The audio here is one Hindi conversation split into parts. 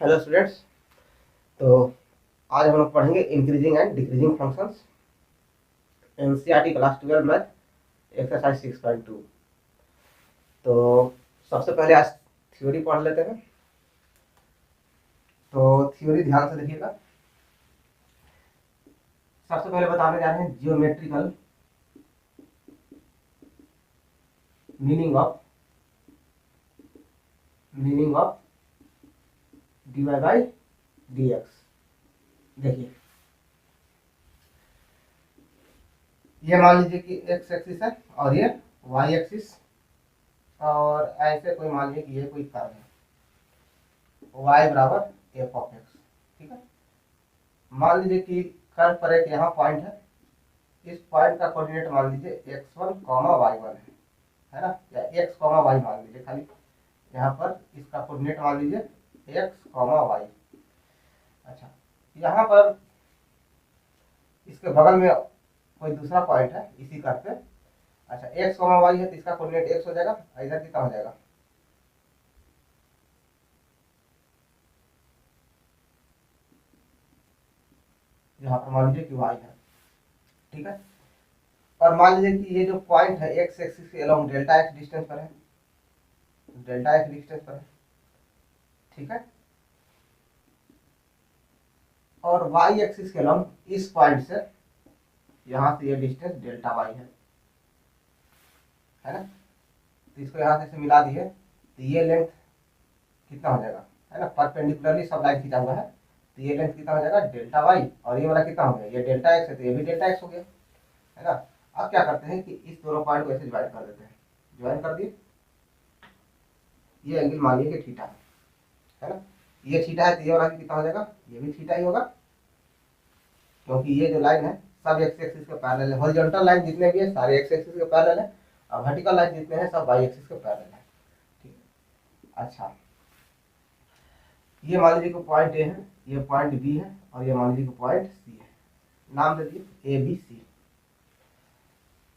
Hello students. तो आज हम लोग पढ़ेंगे increasing and decreasing functions, NCERT class 12 math exercise 6.2। तो सबसे पहले आज थ्योरी पढ़ लेते हैं। तो थ्योरी ध्यान से देखिएगा। सबसे पहले बताने जा रहे हैं geometrical meaning of dy by dx। देखिए, ये मान लीजिए कि x एक्सिस है और ये y एक्सिस, और ऐसे कोई मान लीजिए कि ये कोई कर्व है y बराबर एफ ऑफ एक्स। ठीक है, मान लीजिए कि कर्व पर एक यहाँ पॉइंट है, इस पॉइंट का कोऑर्डिनेट मान लीजिए x1 y1 है ना, या x y मान लीजिए। खाली यहाँ पर इसका कोऑर्डिनेट मान लीजिए x y। अच्छा, यहाँ पर इसके बगल में कोई दूसरा पॉइंट है इसी कर्व पे। अच्छा, x y है तो इसका कोऑर्डिनेट x हो जाएगा, इधर कितना हो जाएगा, यहाँ पर मान लीजिए कि y है। ठीक है, और मान लीजिए कि ये जो पॉइंट है x एक्सिस के अलोंग डेल्टा x डिस्टेंस पर है, डेल्टा x डिस्टेंस पर है। ठीक है, और y एक्सिस के अलोंग इस पॉइंट से यहाँ से ये डिस्टेंस डेल्टा y है ना। तो इसको यहाँ से मिला दिए तो ये लेंथ कितना हो जाएगा, है ना, परपेंडिकुलरली सब लाइन खींचा हुआ है। तो ये लेंथ कितना हो जाएगा डेल्टा y, और ये वाला कितना हो गया, ये डेल्टा x है तो ये भी डेल्टा x हो गया, है ना। अब क्या करते हैं कि इस दोनों पॉइंट को ऐसे डिवाइड कर देते हैं। ज्वाइन कर दिए, ये एंगल मान लीजिए कि थीटा है ना। ये थीटा है तो ये वाला कितना हो जाएगा, ये भी थीटा ही होगा, क्योंकि ये जो लाइन है सब एक्स एक्सिस के पैरेलल है। हॉरिजॉन्टल लाइन जितने भी है सारे एक्स एक्सिस के पैरेलल है, और वर्टिकल लाइन जितने हैं सब वाई एक्सिस के पैरेलल है। ठीक है, अच्छा, ये मान लीजिए कि पॉइंट ए है, ये पॉइंट बी है, और ये मान लीजिए कि पॉइंट सी है। नाम दे दिए ए बी सी।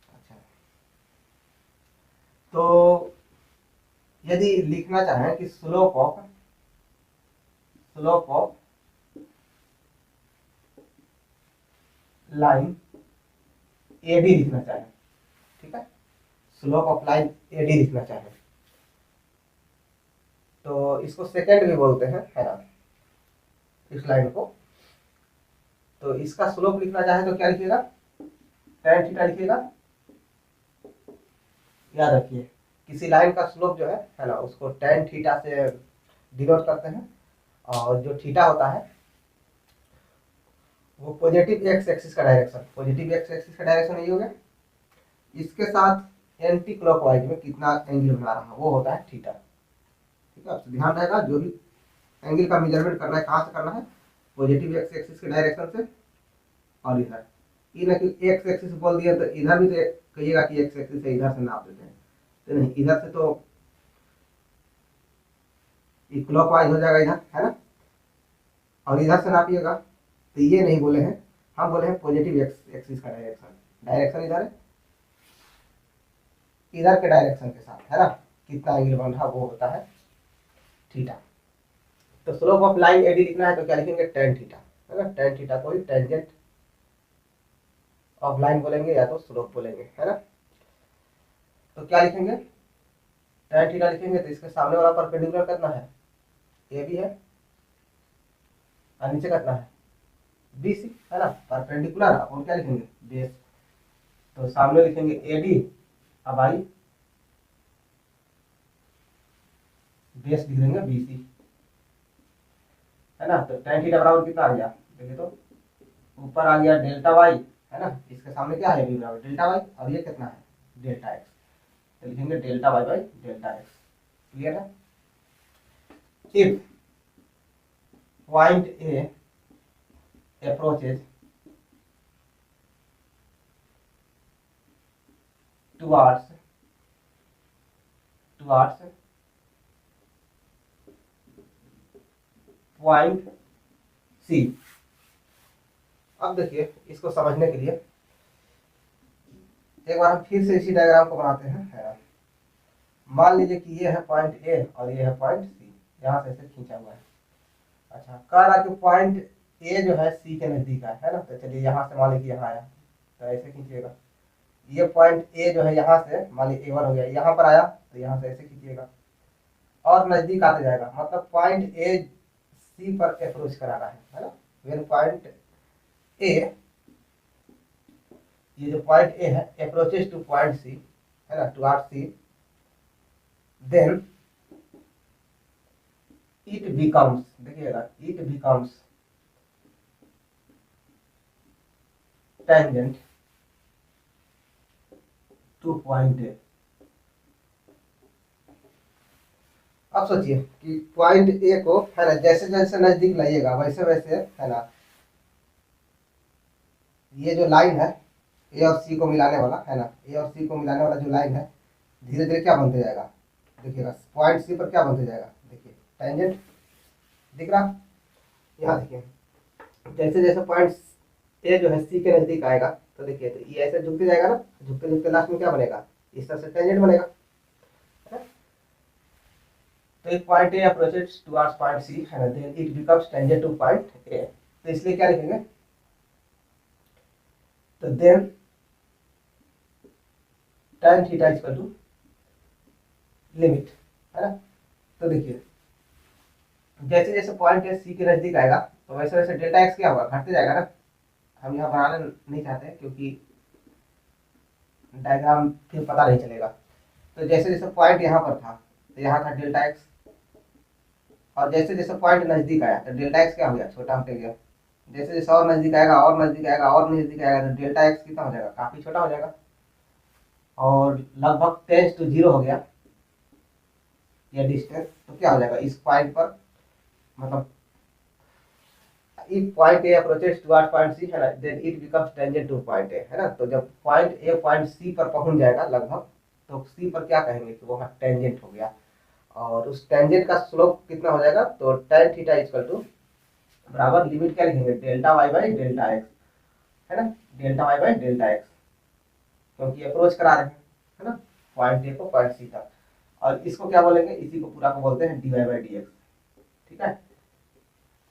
अच्छा, तो यदि लिखना चाहें कि slope of line A D लिखना चाहें, ठीक है, slope of line A D लिखना चाहें तो इसको सेकेंड भी बोलते हैं, है ना, इस लाइन को। तो इसका स्लोप लिखना चाहे तो क्या लिखिएगा, tan थीटा लिखिएगा। याद रखिए, किसी लाइन का स्लोप जो है ना, उसको tan थीटा से डिनोट करते हैं, और जो थीटा होता है वो पॉजिटिव एक्स एक्सिस का डायरेक्शन, पॉजिटिव एक्स एक्सिस का डायरेक्शन यही हो गया। इसके साथ एंटी क्लॉकवाइज में कितना एंगल बना रहा है वो होता है थीटा। ठीक है, आपसे ध्यान रहेगा, जो भी एंगल का मेजरमेंट करना है कहाँ से करना है, पॉजिटिव एक्स एक्सिस के डायरेक्शन से। और इधर ये ना कि एक्स एक्सिस बोल दिया तो इधर भी तो कहिएगा कि एक्स एक्सिस है, इधर से नाप देते हैं तो नहीं, इधर से तो क्लॉकवाइज हो जाएगा इधर, है ना, और इधर से नापिएगा तो ये नहीं बोले हैं, हम बोले हैं पॉजिटिव एक्स एक्सिस का डायरेक्शन। डायरेक्शन इधर है, इधर के डायरेक्शन के साथ, है ना, कितना एंगल बन रहा वो होता है थीटा। तो स्लोप ऑफ लाइन एडी लिखना है तो क्या लिखेंगे, tan थीटा, है ना। tan थीटा को ही टेंजेंट ऑफ लाइन बोलेंगे या तो स्लोप बोलेंगे, है ना। तो क्या लिखेंगे, tan थीटा लिखेंगे तो इसके सामने वाला परपेंडिकुलर कितना है, ए बी है, और नीचे कितना है बी सी, है ना। परपेंडिकुलर अपन क्या लिखेंगे, बेस। तो सामने लिखेंगे ए डी, अब आई बेस लिख देंगे बी सी, है ना। तो tan थीटा बराबर कितना आ गया, देखिए तो ऊपर आ गया डेल्टा वाई, है ना, इसके सामने क्या है बी बराबर डेल्टा वाई, और ये कितना है डेल्टा एक्स। तो लिखेंगे delta Y by delta x. Clear है। If point A approaches towards point C. अब देखिए, इसको समझने के लिए एक बार हम फिर से इसी डायग्राम को बनाते हैं, है ना। मान लीजिए कि ये है पॉइंट ए और ये है पॉइंट सी, यहाँ से ऐसे खींचा हुआ है। अच्छा, कह रहा कि पॉइंट ए जो है सी के नजदीक है ना, तो चलिए यहाँ से मान लीजिए यहाँ आया, तो ऐसे खींचिएगा। ये पॉइंट ए जो है यहाँ से मान लीजिए A1 हो गया, यहाँ पर आया तो यहाँ से ऐसे खींचिएगा और नजदीक आते जाएगा, मतलब पॉइंट ए सी पर अप्रोच करा रहा है ना। वेन पॉइंट ए, ये जो पॉइंट ए है अप्रोचेस टू पॉइंट सी, है ना, to R C, then it becomes, देखिएगा it becomes tangent to point A. अब सोचिए कि पॉइंट ए को, है ना, जैसे जैसे नजदीक लाइएगा वैसे वैसे, है ना, ये जो लाइन है ए और सी को मिलाने वाला, है ना, ए और सी को मिलाने वाला जो लाइन है, धीरे धीरे क्या बनते जाएगा, देखिएगा पॉइंट सी पर क्या बनते जाएगा, देखिए टेंजेंट दिख रहा, यहाँ देखिए जैसे जैसे पॉइंट ए जो है सी के नजदीक आएगा तो देखिए तो ये ऐसे झुकते जाएगा ना, झुकते झुकते लास्ट में क्या बनेगा, इस तरह से टेंजेंट बनेगा। तो एक point A approaches towards point C, है ना, then it becomes tangent to point A, तो इसलिए क्या लिखेंगे, तो then tan theta equal to limit, है ना। तो देखिए जैसे जैसे पॉइंट ए सी के नजदीक आएगा तो वैसे वैसे डेल्टा एक्स क्या होगा, घटते जाएगा ना। हम यहाँ बनाना नहीं चाहते क्योंकि डायग्राम फिर पता नहीं चलेगा। तो जैसे जैसे पॉइंट यहाँ पर था तो यहाँ था डेल्टा एक्स, और जैसे जैसे पॉइंट नजदीक आया तो डेल्टा एक्स क्या हो गया, छोटा होते गया। जैसे जैसे और नजदीक आएगा और नजदीक आएगा और नजदीक आएगा तो डेल्टा एक्स कितना हो जाएगा, काफी छोटा हो जाएगा, और लगभग टेंस टू जीरो हो गया ये डिस्टेंस। तो क्या हो जाएगा इस पॉइंट पर, मतलब if point A approaches towards point C, है ना, then it becomes tangent to point A, है ना। तो जब पॉइंट A पॉइंट C पर पहुंच जाएगा लगभग, तो C पर क्या कहेंगे कि वो टेंजेंट हो गया, और उस टेंजेंट का स्लोप कितना हो जाएगा, तो tan थीटा इक्वल टू बराबर लिमिट क्या लिखेंगे, delta Y by delta X, है ना, delta Y by delta X, क्योंकि अप्रोच करा रहे हैं, है ना, पॉइंट ए को पॉइंट सी तक। और इसको क्या बोलेंगे, इसी को पूरा को बोलते हैं D Y by D X, ठीक है।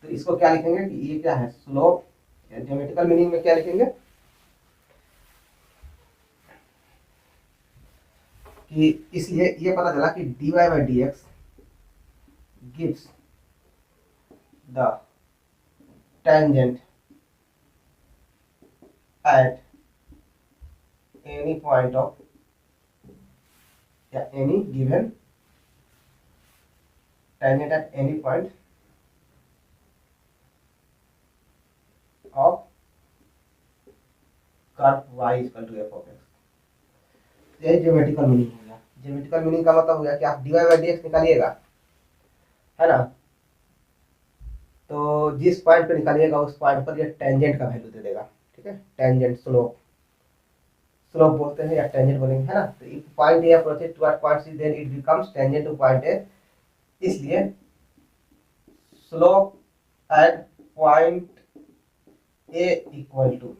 तो इसको क्या लिखेंगे कि ये क्या है, स्लोप, ज्योमेट्रिकल मीनिंग में क्या लिखेंगे कि इसलिए ये पता चला कि D Y by D x gives the tangent at any point of, या any given tangent at any point of curve y equal to f of x. यही ज्योमेट्रिकल मीनिंग हो गया। ज्योमेट्रिकल मीनिंग का मतलब हो गया कि आप d Y by D x निकालिएगा, है ना, तो जिस पॉइंट पे निकालिएगा उस पॉइंट पर ये टेंजेंट का वैल्यू दे देगा, ठीक है, टेंजेंट स्लोप, स्लोप बोलते हैं या टेंजेंट बोलेंगे, है ना। तो if point A approaches toward point C then it becomes tangent to point A, इसलिए slope at point A equal to,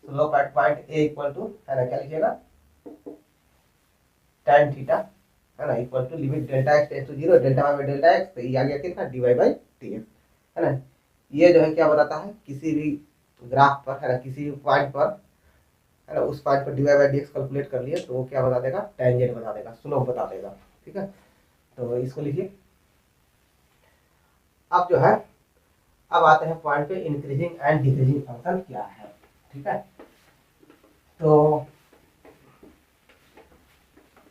slope at point A equal to, है ना, क्या लिखिएगा, tan थीटा, है ना, equal to limit delta x tends to zero delta Y by delta x, तो ये आ गया कितना, d Y by D x, है ना। ये जो है क्या बताता है, किसी भी ग्राफ पर, है ना, किसी भी पॉइंट पर, है ना, उस पॉइंट पर D Y by D X calculate कर लिए तो वो क्या बता देगा, टेंजेंट बता देगा, स्लोप बता देगा, ठीक है। तो इसको लिखिए। अब जो है, अब आते हैं पॉइंट पे इंक्रीजिंग एंड डिक्रीजिंग फंक्शन क्या है, ठीक है। तो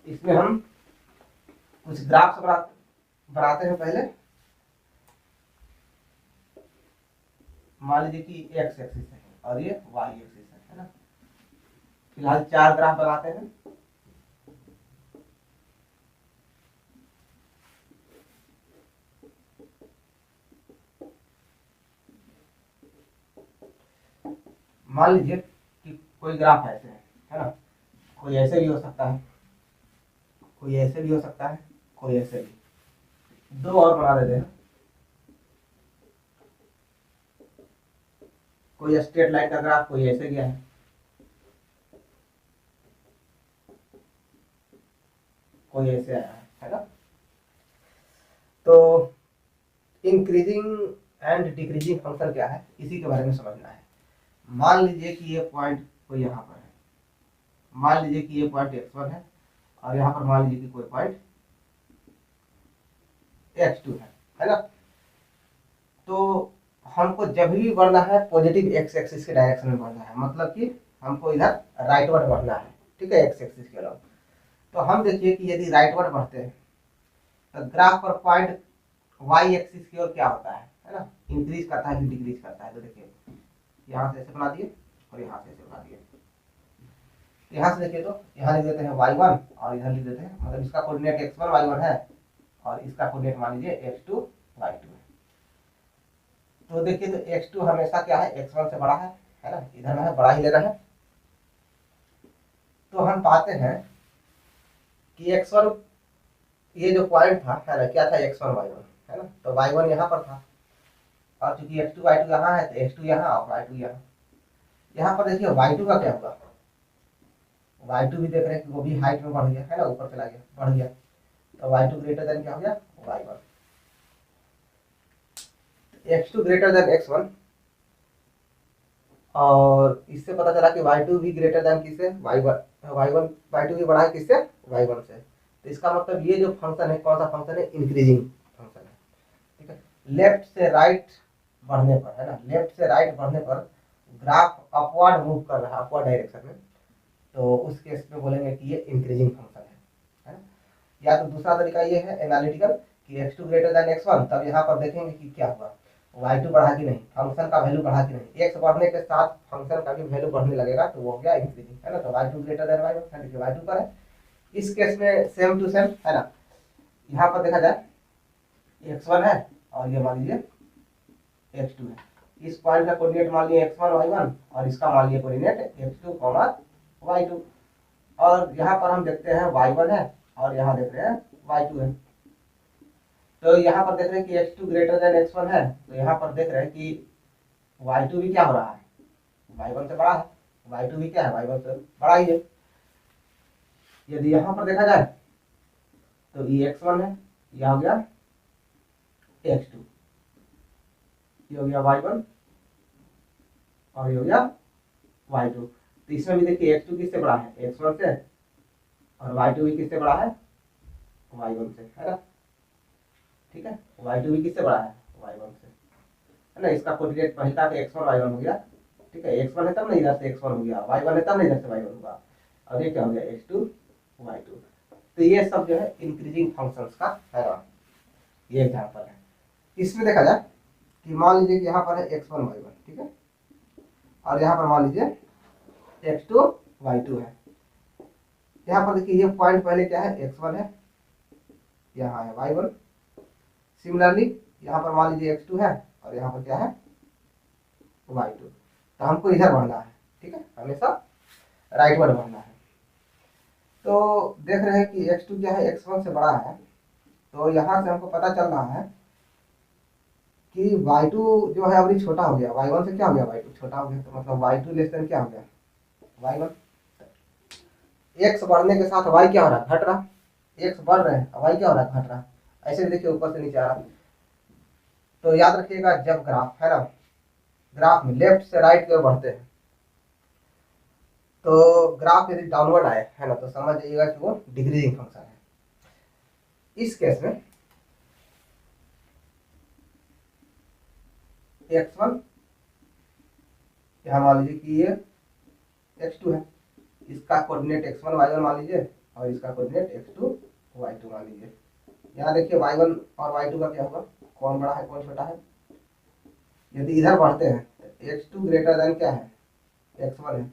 इसमें हम कुछ ग्राफ्स बनाते हैं पहले। मान लीजिए कि एक्स एक्सिस है और ये वाई एक्सिस है ना। फिलहाल 4 ग्राफ बनाते हैं। मान लीजिए कि कोई ग्राफ ऐसे है ना, कोई ऐसे भी हो सकता है, कोई ऐसे भी हो सकता है, कोई ऐसे भी। 2 और बना देते हैं। कोई स्ट्रेट लाइन का ग्राफ, कोई ऐसे गया है, कोई ऐसे आया है ना। तो इंक्रीजिंग एंड डिक्रीजिंग फंक्शन क्या है इसी के बारे में समझना है। मान लीजिए कि ये पॉइंट कोई यहाँ पर है, मान लीजिए कि ये पॉइंट x1 है और यहाँ पर मान लीजिए कि कोई पॉइंट x2 है ना। तो हमको जब भी बढ़ना है पॉजिटिव एक्स एक्सिस के डायरेक्शन में बढ़ना है, मतलब कि हमको इधर राइटवर्ड बढ़ना है, ठीक है, एक्स एक्सिस के अलावा। तो हम देखिए कि यदि राइटवर्ड बढ़ते हैं तो ग्राफ पर पॉइंट वाई एक्सिस की ओर क्या होता है ना, इंक्रीज करता है कि डिक्रीज करता है। तो देखिए यहाँ से ऐसे बना दिए और यहाँ से ऐसे बना दिए। यहाँ से देखिए तो यहाँ लिख देते हैं y1 और इधर लिख देते हैं, मतलब इसका कोऑर्डिनेट x1 y1 है और इसका कोऑर्डिनेट मान लीजिए x2 y2 है। तो देखिए तो x2 हमेशा क्या है, x1 से बड़ा है ना, इधर है बड़ा ही लेना है। तो हम पाते हैं कि x1 ये जो पॉइंट था है ना, क्या था, x1 y1 है ना। तो y1 यहाँ पर था और चूंकि x2 y2 यहाँ है तो x2 यहाँ और y2 यहाँ। यहाँ पर देखिए y2 का क्या होगा, y2 भी देख रहे हैं कि वो भी हाइट में बढ़ गया है ना, ऊपर चला गया, बढ़ गया। तो y2 ग्रेटर देन क्या हो गया, y1। x2 greater than x1 और इससे पता चला कि y2 भी ग्रेटर देन किससे, y1 y2 भी बड़ा है किससे, y1 से। तो इसका मतलब ये जो फंक्शन है कौन सा फंक्शन है, इंक्रीजिंग फंक्शन है, ठीक है। लेफ्ट से राइट बढ़ने पर है ना, लेफ्ट से राइट बढ़ने पर ग्राफ अपवर्ड मूव कर रहा है, अपवर्ड डायरेक्शन में, तो उस केस में बोलेंगे कि ये इंक्रीजिंग फंक्शन है ना। या तो दूसरा तरीका ये है एनालिटिकल कि x2 ग्रेटर देन x1, तब यहाँ पर देखेंगे कि क्या हुआ, y2 बढ़ा कि नहीं, फंक्शन का वैल्यू बढ़ा कि नहीं। x बढ़ने के साथ फंक्शन का भी वैल्यू बढ़ने लगेगा तो वो हो गया इंक्रीजिंग है ना। तो y2 ग्रेटर देन y1 देखिए y2 पर है। इस केस में सेम टू सेम है ना, यहाँ पर देखा जाए x1 है और ये मान लीजिए x2 है। इस पॉइंट का कोऑर्डिनेट मान लिया x1 y1 और इसका मान लिया कोऑर्डिनेट x2 y2। और यहाँ पर हम देखते हैं y1 है और यहाँ देख रहे हैं y2 है। तो यहाँ पर देख रहे हैं कि x2 ग्रेटर देन x1 है, तो यहाँ पर देख रहे हैं कि y2 भी क्या हो रहा है, y1 से बड़ा है, y2 भी क्या है, y1 से बड़ा ही है। यदि यहाँ पर देखा जाए तो ये x1 है, यह हो गया x2, ये हो गया y1 और ये हो गया y2। तो इसमें भी देखिए x2 किससे बड़ा है, x1 से, और y2 भी किससे बड़ा है, y1 से है ना, ठीक है। y2 भी किससे बड़ा है, y1 से है ना। इसका कोऑर्डिनेट पहला का x1 y1 हो गया, ठीक है, x1 है तब ना इधर से x1 हो गया, y1 है तब ना इधर से y1 होगा, और ये क्या हो गया x2 y2। तो ये सब जो है इंक्रीजिंग फंक्शंस का है ना, ये एग्जांपल है। इसमें देखा जाए कि मान लीजिए कि यहाँ पर है x1 y1, ठीक है, और यहाँ पर मान लीजिए x2 y2 है। यहाँ पर देखिए ये पॉइंट पहले क्या है, x1 है, यहाँ है y1। सिमिलरली यहाँ पर मान लीजिए x2 है और यहाँ पर क्या है y2। तो हमको इधर बढ़ना है, ठीक है, हमेशा राइटवर्ड बढ़ना है। तो देख रहे हैं कि x2 क्या है, x1 से बड़ा है। तो यहाँ से हमको पता चल रहा है कि y2 जो है अभी छोटा हो गया, y1 से क्या हो गया, y2 छोटा हो गया। तो मतलब y2 लेस देन क्या हो गया, y1। x बढ़ने के साथ y क्या हो रहा है, घट रहा, x बढ़ रहे हैं y क्या हो रहा है, घट रहा। ऐसे देखिए ऊपर से नीचे आ रहा। तो याद रखिएगा जब ग्राफ है ना, ग्राफ में लेफ्ट से राइट की ओर बढ़ते हैं तो ग्राफ यदि डाउनवर्ड आए है ना, तो समझ जाइएगा कि वो डिक्रीजिंग फंक्शन है। इस केस में x1 यहाँ मान लीजिए कि ये x2 है, इसका कोऑर्डिनेट x1 y1 मान लीजिए और इसका कोऑर्डिनेट x2 y2 मान लीजिए। यहाँ देखिए y1 और y2 का क्या होगा, कौन बड़ा है कौन छोटा है। यदि इधर बढ़ते हैं तो x2 ग्रेटर देन क्या है, x1 है,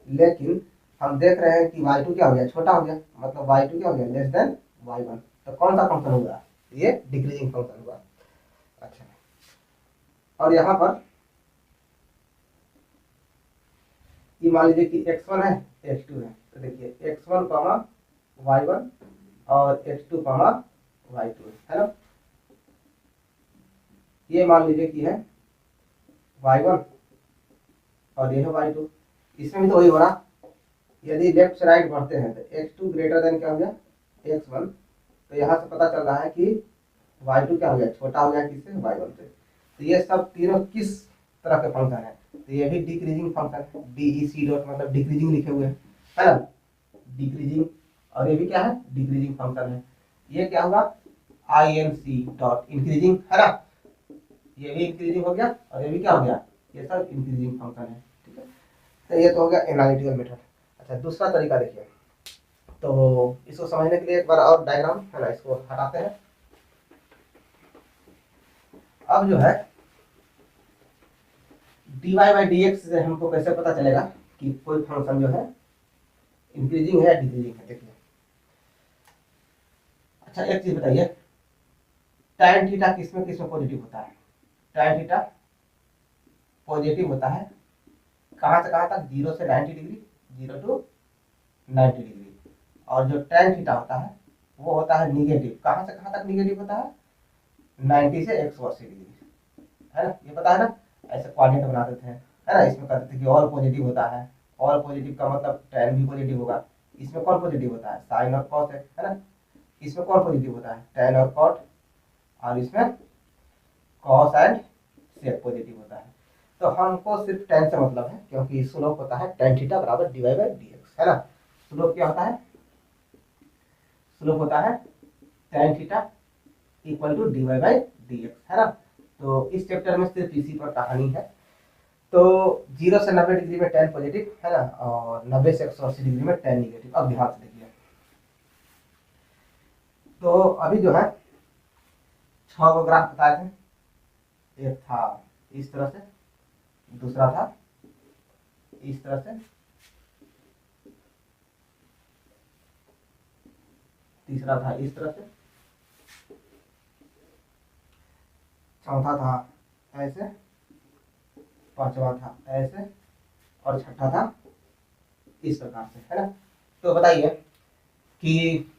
लेकिन हम देख रहे हैं कि y2 क्या हो गया, छोटा हो गया, मतलब y2 क्या हो गया, लेस देन y1। तो कौन सा फंक्शन होगा, ये डिक्रीजिंग फंक्शन होगा। अच्छा, और यहाँ पर ये मान लीजिए कि x1 है x2 है। तो देखिए x1 y1 और x2 y2 है ना। ये मान लीजिए कि है y1 और ये है y2। इसमें भी तो वही हो रहा, यदि लेफ्ट से राइट बढ़ते हैं तो x2 ग्रेटर देन क्या हो गया, x1। तो यहाँ से पता चल रहा है कि y2 क्या हो गया, छोटा हो गया किससे, y1 से। तो ये सब तीनों किस तरह के फंक्शन है, तो ये भी डिक्रीजिंग फंक्शन है, DEC डॉट मतलब डिक्रीजिंग लिखे हुए हैं, है ना, डिक्रीजिंग। और ये भी क्या है, डिक्रीजिंग फंक्शन है। ये क्या होगा, INC डॉट इंक्रीजिंग, है ना, ये भी इंक्रीजिंग हो गया और ये भी क्या हो गया, ये सब इंक्रीजिंग फंक्शन है, ठीक है। तो ये तो हो गया एनालिटिकल मेथड। अच्छा, दूसरा तरीका देखिए, तो इसको समझने के लिए एक बार और डायग्राम है ना, इसको हटाते हैं। अब जो है dy बाई डी एक्स से हमको कैसे पता चलेगा कि कोई फंक्शन जो है इंक्रीजिंग है या डिक्रीजिंग है, देखिए। अच्छा, एक चीज बताइए, tan थीटा किसमें किसमें पॉजिटिव होता है, tan थीटा पॉजिटिव होता है कहाँ से कहाँ तक, 0 से 90 डिग्री, 0 टू 90 डिग्री। और जो tan थीटा होता है वो होता है निगेटिव, कहाँ से कहाँ तक निगेटिव होता है, 90 से 180 डिग्री, है ना, ये पता है ना। ऐसे कोऑर्डिनेट बना देते हैं, है ना, इसमें कहते थे कि ऑल पॉजिटिव होता है, ऑल पॉजिटिव का मतलब tan भी पॉजिटिव होगा। इसमें कौन पॉजिटिव होता है, साइन और कॉस है ना। इसमें कौन पॉजिटिव होता है, tan और कॉट, और इसमें कॉस एंड सेक पॉजिटिव होता है। तो हमको सिर्फ tan से मतलब है, क्योंकि स्लोप होता है tan थीटा बराबर dy बाई डी एक्स, है ना। स्लोप क्या होता है, स्लोप होता है tan theta equal to dy by D x, है ना। तो इस चैप्टर में सिर्फ इसी पर कहानी है। तो 0 से 90 डिग्री में tan पॉजिटिव, है ना, और 90 से 180 डिग्री में tan निगेटिव। अब ध्यान से देखिए, तो अभी जो है 6 को ग्राफ बताए थे, एक था इस तरह से, दूसरा था इस तरह से, तीसरा था इस तरह से, चौथा था ऐसे, पांचवा था ऐसे, और छठा था इस प्रकार से, है ना। तो बताइए कि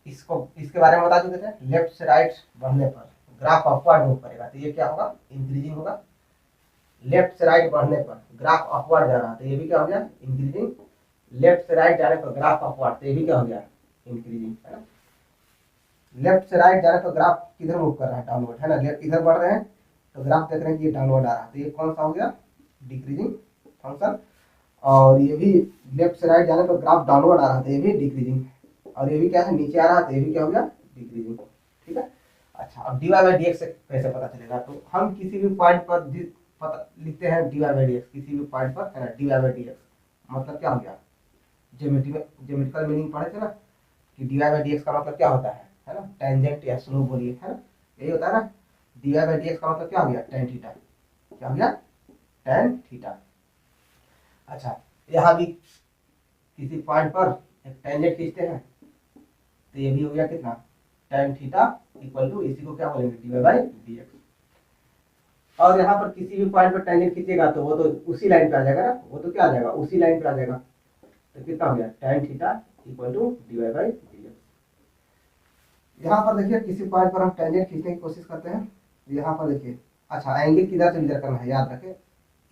इसको इसके बारे में बता चुके थे, लेफ्ट से राइट बढ़ने पर ग्राफ अपवर्ड मूव करेगा, तो ये क्या होगा, इंक्रीजिंग होगा। लेफ्ट से राइट बढ़ने पर ग्राफ अपवर्ड जा रहा है, तो ये भी क्या हो गया, इंक्रीजिंग। लेफ्ट से राइट जाने पर ग्राफ अपवर्ड, तो ये भी क्या हो गया, इंक्रीजिंग, है ना। लेफ्ट से राइट जा रहे तो ग्राफ किधर मूव कर रहा है, डाउनवर्ड, है ना। लेफ्ट इधर बढ़ रहे हैं तो ग्राफ देख रहे हैं कि ये डाउनवर्ड आ रहा है, तो ये कौन सा हो गया, डिक्रीजिंग फंक्शन। और ये भी लेफ्ट से राइट जाने पर ग्राफ डाउनवर्ड आ रहा था, ये भी डिक्रीजिंग। और ये भी क्या है, नीचे आ रहा था, ये भी क्या हो गया, डिक्रीजिंग, ठीक है। अच्छा, अब D Y by D X से कैसे पता चलेगा, तो हम किसी भी पॉइंट पर पता लिखते हैं D Y by D X, किसी भी पॉइंट पर, है ना, D Y by D X मतलब क्या हो गया, ज्योमेट्रिकल मीनिंग पढ़े थे ना कि D Y by D X का मतलब क्या होता है ना, टेंजेंट या स्लोप बोलिए, है ना, यही होता है ना। D Y by D X का मतलब क्या हो गया, tan थीटा, क्या हो गया, tan थीटा। अच्छा, यहाँ भी किसी पॉइंट पर एक टेंजेंट खींचते हैं, तो ये भी हो गया कितना, tan थीटा इक्वल टू, इसी को क्या बोलेंगे, D Y by D X. और यहाँ पर किसी भी पॉइंट पर टेंजेंट खींचेगा तो वो तो उसी लाइन पे आ जाएगा ना, वो तो क्या आ जाएगा, उसी लाइन पे आ जाएगा। तो कितना हो गया, tan theta equal to D Y by D X. यहाँ पर देखिए किसी पॉइंट पर हम टेंजेंट खींचने की कोशिश करते हैं, यहाँ पर देखिए, अच्छा एंगल किधर से मेजर करना है, याद रखें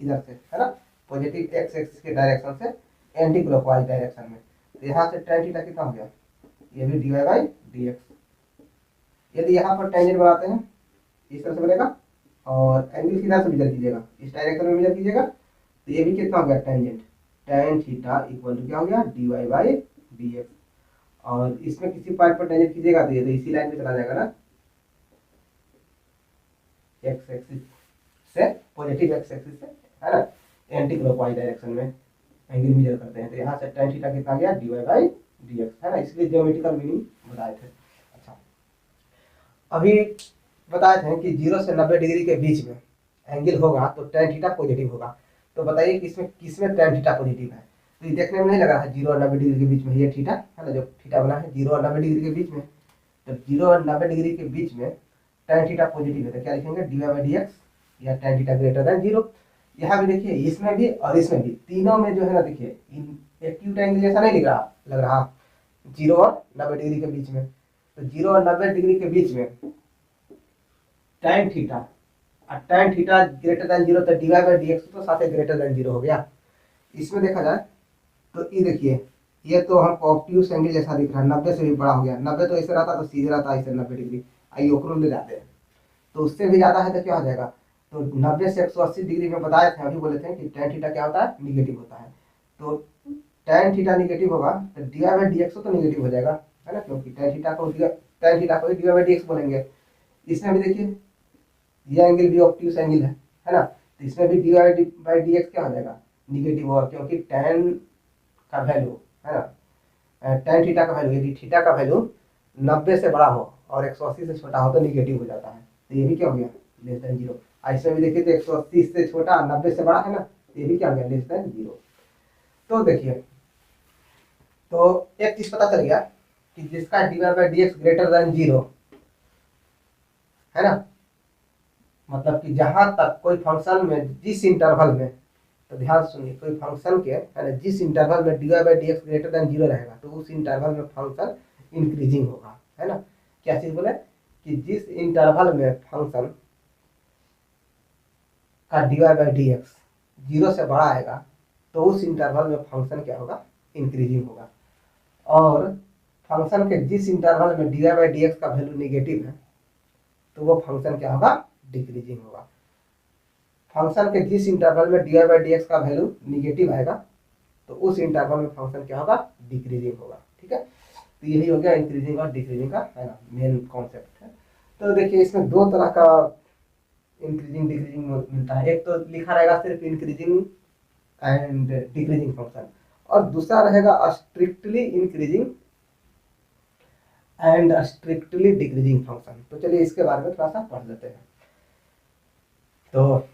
इधर से, है ना, पॉजिटिव एक्स एक्सिस के डायरेक्शन से एंटी क्लॉकवाइज डायरेक्शन में। तो यहाँ से tan थीटा कितना हो गया, ये भी D Y by D X. यदि यहाँ पर टेंजेंट बनाते हैं इस तरह से बनेगा, और एंगल किधर से मेजर कीजिएगा, इस डायरेक्शन में मेजर कीजिएगा, तो ये भी कितना हो गया, tangent, tan theta equal to क्या हो गया, D Y by D X. और इसमें किसी पॉइंट पर टेंजेंट खींचेगा तो ये तो इसी लाइन पे चला जाएगा ना, एक्स एक्सिस से, पॉजिटिव एक्स एक्सिस से, है ना, एंटी क्लॉकवाइज डायरेक्शन में एंगल मेजर करते हैं। तो यहाँ से tan थीटा कितना गया, D Y by D x, है ना, इसलिए ज्योमेट्रिकल मीनिंग बताए थे। अच्छा, अभी बताए थे कि 0 से 90 डिग्री के बीच में एंगल होगा तो tan थीटा पॉजिटिव होगा। तो बताइए किसमें किसमें tan थीटा पॉजिटिव है, तो ये देखने में नहीं लग रहा है 0 और 90 डिग्री के बीच में, ये थीटा है ना, जो थीटा बना है 0 और 90 डिग्री के बीच में। तो 0 और 90 डिग्री के बीच में tan थीटा पॉजिटिव है, तो क्या लिखेंगे, D Y by D X या tan थीटा ग्रेटर देन 0। यहाँ भी देखिए, इसमें भी और इसमें भी, तीनों में जो है ना, देखिए एक्यूट एंगल जैसा नहीं लग रहा 0 और 90 डिग्री के बीच में। तो 0 और 90 डिग्री के बीच में tan थीटा, और tan थीटा ग्रेटर देन 0, तो D Y by D X तो साथ ग्रेटर देन 0 हो गया। इसमें देखा जाए तो ये देखिए, ये तो हमको ऑब्ट्यूस एंगल जैसा दिख रहा है, 90 से भी बड़ा हो गया। 90 तो ऐसे रहता तो सीधे रहता ऐसे 90 डिग्री, आइए ओकरो ले जाते हैं। तो उससे भी ज़्यादा है तो क्या हो जाएगा, तो 90 से 180 डिग्री में बताए थे, अभी बोले थे कि tan थीटा क्या होता है, निगेटिव होता है। तो tan थीटा निगेटिव होगा तो D Y by D X तो निगेटिव हो जाएगा, है ना, क्योंकि tan थीटा को D Y by D X बोलेंगे। इसमें भी देखिए ये एंगल भी ऑब्ट्यूस एंगल है ना, तो इसमें भी D Y by D X क्या हो जाएगा, निगेटिव होगा, क्योंकि tan का वैल्यू है ना, tan थीटा का वैल्यू, यदि थीटा का वैल्यू 90 से बड़ा हो और 180 से छोटा हो तो निगेटिव हो जाता है। तो ये भी क्या हो गया, लेस देन जीरो। ऐसे भी देखिए तो 180 से छोटा 90 से बड़ा है ना, तो ये भी क्या हो गया, लेस देन जीरो। तो देखिए, तो एक चीज पता चल गया कि जिसका D Y by D X greater than zero है ना, मतलब कि जहां तक कोई फंक्शन में जिस इंटरवल में, तो ध्यान सुनिए, कोई फंक्शन के है ना जिस इंटरवल में D Y by D X greater than zero रहेगा तो उस इंटरवल में फंक्शन इंक्रीजिंग होगा, है ना। क्या चीज बोले कि जिस इंटरवल में फंक्शन का D Y by D x zero से बड़ा आएगा तो उस इंटरवल में फंक्शन क्या होगा, इंक्रीजिंग होगा। और फंक्शन के जिस इंटरवल में D Y by D X का वैल्यू निगेटिव है तो वो फंक्शन क्या होगा, डिक्रीजिंग होगा। फंक्शन के जिस इंटरवल में D Y by D X का वैल्यू निगेटिव आएगा तो उस इंटरवल में फंक्शन क्या होगा, डिक्रीजिंग होगा। ठीक है, तो यही हो गया इंक्रीजिंग और डिक्रीजिंग का, है ना, मेन कॉन्सेप्ट है। तो देखिए इसमें दो तरह का इंक्रीजिंग डिक्रीजिंग मिलता है, एक तो लिखा रहेगा सिर्फ इंक्रीजिंग एंड डिक्रीजिंग फंक्शन, और दूसरा रहेगा strictly increasing and strictly decreasing function. तो चलिए इसके बारे में थोड़ा सा पढ़ लेते हैं। तो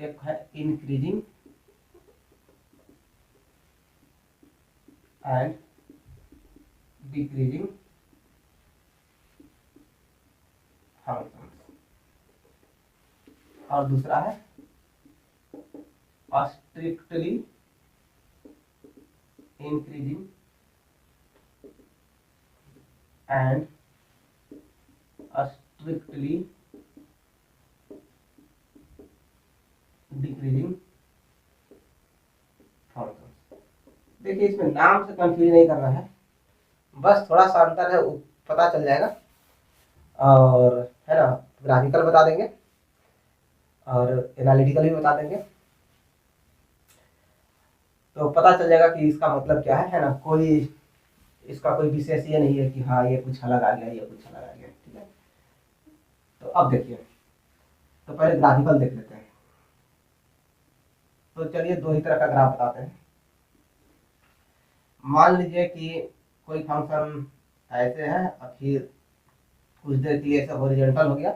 एक है इंक्रीजिंग एंड डिक्रीजिंग फंक्शन, और दूसरा है strictly increasing and strictly decreasing function. देखिए इसमें नाम से कंफ्यूज नहीं करना है, बस थोड़ा सा अंतर है पता चल जाएगा, और है ना ग्राफिकल बता देंगे और एनालिटिकल भी बता देंगे, तो पता चल जाएगा कि इसका मतलब क्या है ना। कोई इसका कोई विशेष ये नहीं है कि हाँ ये कुछ अलग आ गया, ये कुछ अलग आ गया। ठीक है, तो अब देखिए, तो पहले ग्राफिकल देख लेते हैं। तो चलिए दो ही तरह का ग्राफ बताते हैं। मान लीजिए कि कोई फंक्शन ऐसे है और फिर कुछ देर के लिए ऐसे हॉरिजॉन्टल हो गया,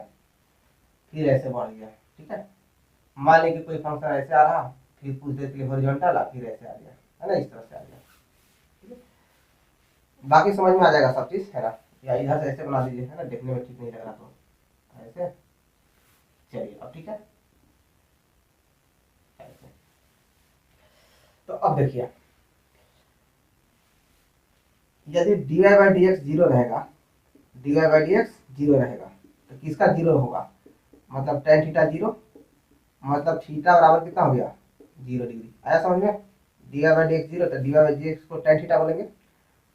फिर ऐसे बढ़ गया। ठीक है, मान लीजिए कि कोई फंक्शन ऐसे आ रहा, फिर कुछ देर के लिए हॉरिजॉन्टल फिर ऐसे आ गया, है ना, इस तरह से आ गया। ठीक है, बाकी समझ में आ जाएगा सब चीज, है ना। या इधर से ऐसे बना दीजिए, है ना, देखने में ठीक नहीं लग रहा तो ऐसे। चलिए अब ठीक है, ऐसे। तो अब देखिए, यदि D Y by D x zero रहेगा, d Y by D x zero रहेगा तो किसका जीरो होगा, मतलब tan थीटा जीरो, मतलब थीटा बराबर कितना हो गया, 0 डिग्री। आया समझ में, D Y by D x zero तो D Y by D x को tan थीटा बोलेंगे,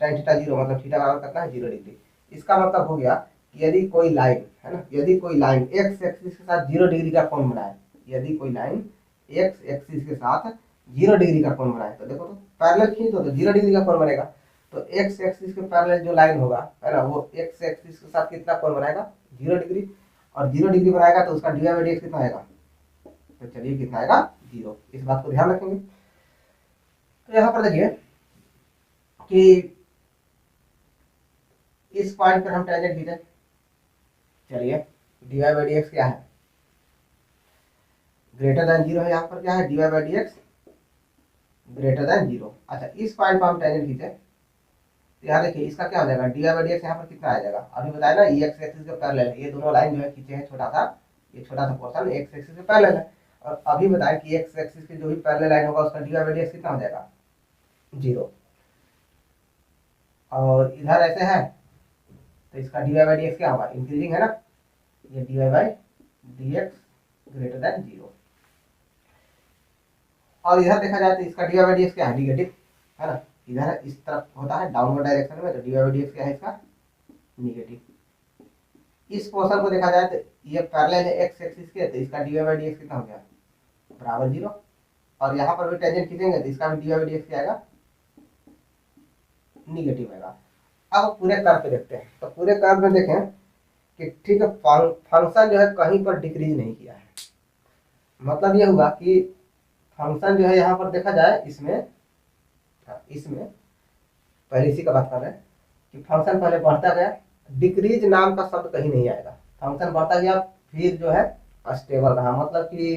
tan थीटा जीरो मतलब थीटा बराबर कितना है, 0 डिग्री। इसका मतलब हो गया कि यदि कोई लाइन है ना, यदि कोई लाइन एक्स एक्सिस के साथ 0 डिग्री का कोण बनाए, यदि कोई लाइन एक्स एक्सिस के साथ 0 डिग्री का कोण बनाए, तो देखो तो पैरेलल खींच दो तो 0 डिग्री का कोण बनेगा। तो एक्स एक्सिस के पैरेलल जो लाइन होगा, है ना, वो एक्स एक्सिस के साथ कितना कोण बनाएगा, 0 डिग्री, और 0 डिग्री बनाएगा तो उसका D Y by D X कितना आएगा, तो चलिए कितना आएगा, 0। इस बात को ध्यान रखेंगे। तो यहाँ पर देखिए कि इस पॉइंट पर हम टेंजेंट खींचे, चलिए D Y by D X क्या है, ग्रेटर देन 0 है। यहाँ पर क्या है, D Y by D X greater than 0। अच्छा, इस पॉइंट पर हम टेंजेंट खींचे तो यहाँ देखिए इसका क्या हो जाएगा, D Y by D X यहाँ पर कितना आ जाएगा, अभी बताया ना ये एक्स एक्सिस के पैरेलल है, ये दोनों लाइन जो है खींचे हैं छोटा सा, ये छोटा सा पोर्शन एक्स एक्सिस के पैरेलल है, और अभी बताया कि एक्स एक्सिस के जो भी पैरेलल लाइन होगा उसका D Y by D X कितना हो जाएगा, जीरो। और इधर ऐसे है तो इसका D Y by D X क्या होगा, इंक्रीजिंग है ना, ये D Y by D X greater than zero. और इधर देखा जाए तो इसका D Y by D X क्या है, निगेटिव है ना, इधर इस तरफ होता है डाउनवर्ड डायरेक्शन में, तो D Y by D X क्या है इसका निगेटिव। इस पोर्शन को देखा जाए तो ये पैरेलल है एक्स एक्सिस के, तो इसका D Y by D X कितना हो गया बराबर जीरो। और यहाँ पर भी टेंजेंट खींचेंगे तो इसका भी D Y by D X क्या आएगा निगेटिव आएगा। अब पूरे कर्व पे देखते हैं, तो पूरे कर्व में देखें कि ठीक है फंक्शन जो है कहीं पर डिक्रीज नहीं किया है, मतलब ये हुआ कि फंक्शन जो है यहाँ पर देखा जाए इसमें पहले इसी का बात कर रहे हैं कि फंक्शन पहले बढ़ता गया, डिक्रीज नाम का शब्द कहीं नहीं आएगा, फंक्शन बढ़ता गया फिर जो है स्टेबल रहा, मतलब कि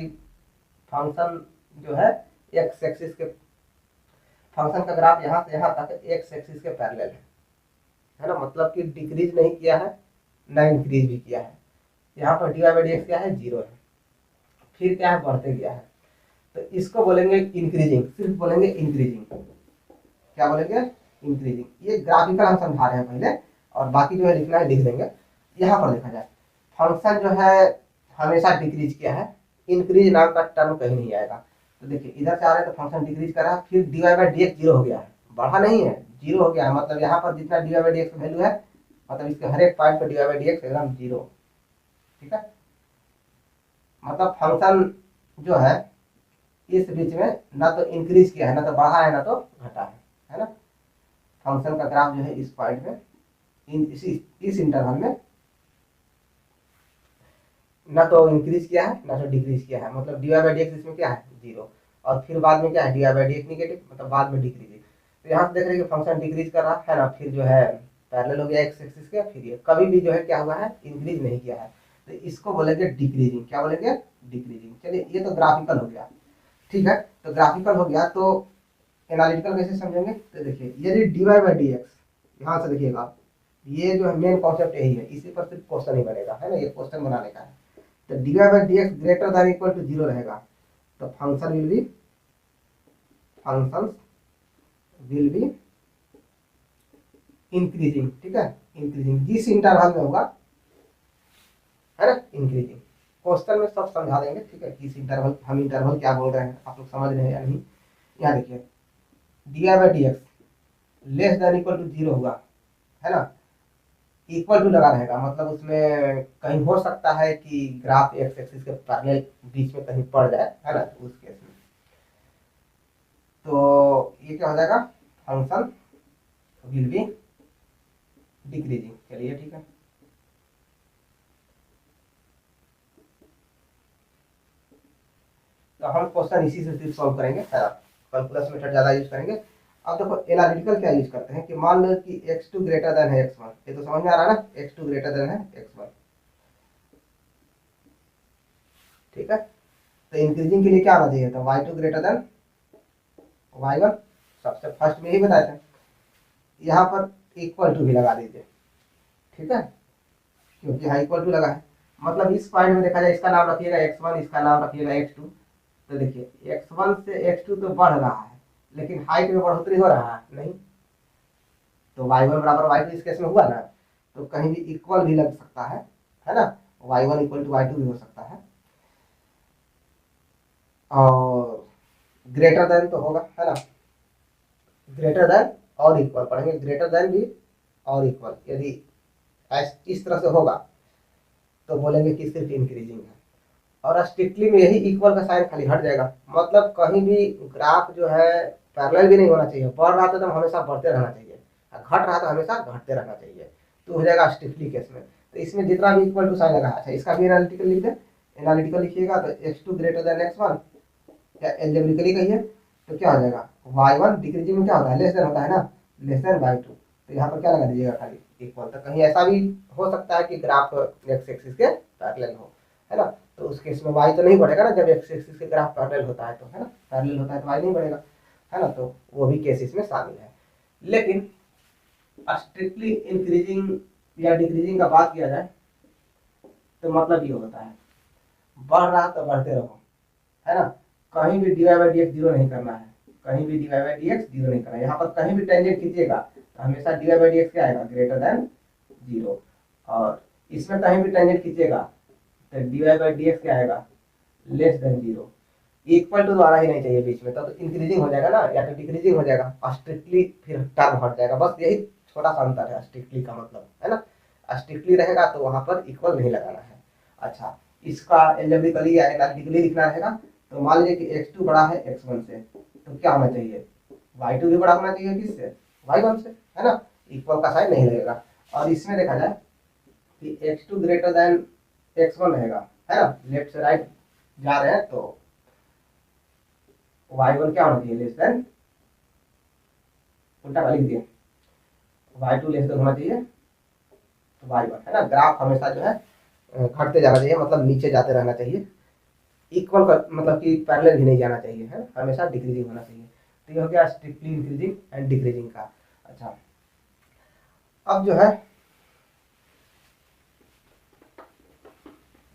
फंक्शन जो है एक्स एक्सिस के, फंक्शन का ग्राफ यहाँ से यहाँ तक एक्स एक्सिस के पैरेलल है ना, मतलब कि डिक्रीज नहीं किया है ना इंक्रीज भी किया है। यहाँ पर D Y by D X क्या है जीरो है, फिर क्या है बढ़ते गया है, तो इसको बोलेंगे इंक्रीजिंग, सिर्फ बोलेंगे इंक्रीजिंग, क्या बोलेंगे इंक्रीजिंग। ये ग्राफिकल हम समझा रहे हैं पहले, और बाकी जो है लिखना है लिख देंगे। यहाँ पर देखा जाए फंक्शन जो है हमेशा डिक्रीज किया है, इंक्रीज नाम का टर्म कहीं नहीं आएगा। तो देखिए इधर से आ रहे हैं तो फंक्शन डिक्रीज कर रहा है, फिर D Y by D x zero हो गया है, बढ़ा नहीं है जीरो हो गया है, मतलब यहाँ पर जितना D Y by D X value है, मतलब इसके हर एक पॉइंट पर D Y by D X एकदम जीरो, ठीक है। मतलब फंक्शन जो है इस बीच में ना तो इंक्रीज किया है, ना तो बढ़ा है, ना तो घटा है ना। फंक्शन का ग्राफ जो है इस पॉइंट में इस इंटरवल में ना तो इंक्रीज किया है ना तो डिक्रीज किया है, मतलब D Y by D X इसमें क्या है जीरो, और फिर बाद में क्या है D Y by D X negative, मतलब बाद में डिक्रीज। तो यहाँ से देख रहे हैं कि फंक्शन डिक्रीज कर रहा है ना, फिर जो है पैरेलल हो गया एक्स एक्सिस के, फिर ये कभी भी जो है क्या हुआ है इंक्रीज नहीं किया है, तो इसको बोलेंगे डिक्रीजिंग, क्या बोलेंगे डिक्रीजिंग। चलिए ये तो ग्राफिकल हो गया, ठीक है। तो ग्राफिकल हो गया तो एनालिटिकल कैसे समझेंगे, तो देखिए यदि D Y by D X, यहाँ से देखिएगा ये जो है मेन कॉन्सेप्ट यही है, इसी पर सिर्फ क्वेश्चन ही बनेगा है ना, ये क्वेश्चन बनाने का है। तो D Y by D X greater than equal to zero रहेगा, तो फंक्शन विल बी इंक्रीजिंग, ठीक है इंक्रीजिंग, जिस इंटरवल में होगा है ना इंक्रीजिंग। क्वेश्चन में सब समझा देंगे, ठीक है किस इंटरवल, हम इंटरवल क्या बोल रहे हैं आप लोग समझ रहे हैं या नहीं। यहाँ देखिए D Y by D X less than equal to zero हुआ है ना, इक्वल टू लगा रहेगा, मतलब उसमें कहीं हो सकता है कि ग्राफ एक्स एक्सिस के पैरेलल बीच में कहीं पड़ जाए है ना, उस केस में तो ये क्या हो जाएगा फंक्शन विल बी डिक्रीजिंग। चलिए ठीक है, तो हम क्वेश्चन इसी से सिर्फ सॉल्व करेंगे, कैलकुलस मेथड ज़्यादा यूज करेंगे। अब देखो एनालिटिकल क्या यूज करते हैं कि मान लो कि x2 ग्रेटर देन है x1, ये तो समझ में आ रहा है ना, x2 ग्रेटर देन है x1, ठीक है। तो इंक्रीजिंग के लिए क्या आना चाहिए था, y2 ग्रेटर देन y1, सबसे फर्स्ट में ही बताया था। यहाँ पर इक्वल टू भी लगा दीजिए, ठीक है, क्योंकि यहाँ इक्वल टू लगा है, मतलब इस पॉइंट में देखा जाए इसका नाम रखिएगा x1, इसका नाम रखिएगा x2। तो देखिए x1 से x2 तो बढ़ रहा है, लेकिन हाइट में बढ़ोतरी हो रहा है नहीं, तो y1 बराबर y2 इस केस में हुआ ना, तो कहीं भी इक्वल भी लग सकता है ना, y1 इक्वल टू y2 भी हो सकता है, और ग्रेटर देन तो होगा है ना, ग्रेटर देन और इक्वल पढ़ेंगे, ग्रेटर देन भी और इक्वल, यदि इस तरह से होगा तो बोलेंगे कि सिर्फ इंक्रीजिंग है, और स्ट्रिक्टली में यही इक्वल का साइन खाली हट जाएगा, मतलब कहीं भी ग्राफ जो है पैरेलल भी नहीं होना चाहिए, बढ़ रहा तो हमेशा बढ़ते रहना चाहिए, घट रहा तो हमेशा घटते रहना चाहिए, तो हो जाएगा स्ट्रिक्टली केस में। तो इसमें जितना भी इक्वल टू साइन लगा है, इसका भी एनालिटिकल लिख दें, एनालिटिकल लिखिएगा तो x2 ग्रेटर देन x1, या एल्जेब्रिकली कहिए तो क्या हो जाएगा y1 डिक्रीजिंग में क्या होता है लेस देन होता है ना, लेस देन बाई 2, तो यहाँ पर क्या लगा दीजिएगा खाली इक्वल। तो कहीं ऐसा भी हो सकता है कि ग्राफ एक्स एक्सिस के पैरेलल हो है ना, तो उस केस में y तो नहीं बढ़ेगा ना, जब एक्स एक्सिस के ग्राफ पैरेलल होता है तो है ना, पैरेलल होता है तो y नहीं बढ़ेगा है ना, तो वो भी केस इसमें शामिल है। लेकिन स्ट्रिक्टली इंक्रीजिंग या डिक्रीजिंग का बात किया जाए तो मतलब ये होता है बढ़ रहा तो बढ़ते रहो है ना, कहीं भी D Y by D x zero नहीं करना है, कहीं भी dy by D x zero नहीं करना। यहाँ पर कहीं भी टेंजेंट खींचिएगा तो हमेशा dy बाई डी एक्स क्या आएगा, ग्रेटर देन जीरो। और इसमें कहीं भी टेंजेंट खींचिएगा तो dy बाई डी एक्स क्या आएगा, less than zero. Equal to द्वारा ही नहीं चाहिए बीच में, तो इंक्रीजिंग हो जाएगा ना, या तो डिक्रीजिंग हो जाएगा, स्ट्रिक्टली फिर टर्म हट जाएगा। बस यही छोटा सा अंतर है स्ट्रिक्टली का मतलब, है ना। स्ट्रिक्टली रहेगा तो वहां पर इक्वल नहीं लगाना है। अच्छा, इसका एल्जेब्रिकली या एनालिटिकली लिखना रहेगा तो मान लीजिए कि x2 बड़ा है x1 से, तो क्या होना चाहिए, y2 भी बड़ा होना चाहिए किससे, y1 से, है ना। इक्वल का साइन नहीं लगेगा। और इसमें देखा जाए कि x2 ग्रेटर देन x1 रहेगा, है ना, लेफ्ट से राइट जा रहे हैं तो y1 क्या होना चाहिए, लेस देन, उल्टा लिख दिए, y2 लेस देन होना चाहिए तो y1, है ना। ग्राफ हमेशा जो है घटते जाना चाहिए, मतलब नीचे जाते रहना चाहिए। इक्वल का मतलब कि पैरेलल भी नहीं जाना चाहिए, है, हमेशा डिक्रीजिंग होना चाहिए। तो ये हो गया स्ट्रिक्टली इंक्रीजिंग एंड डिक्रीजिंग का। अच्छा, अब जो है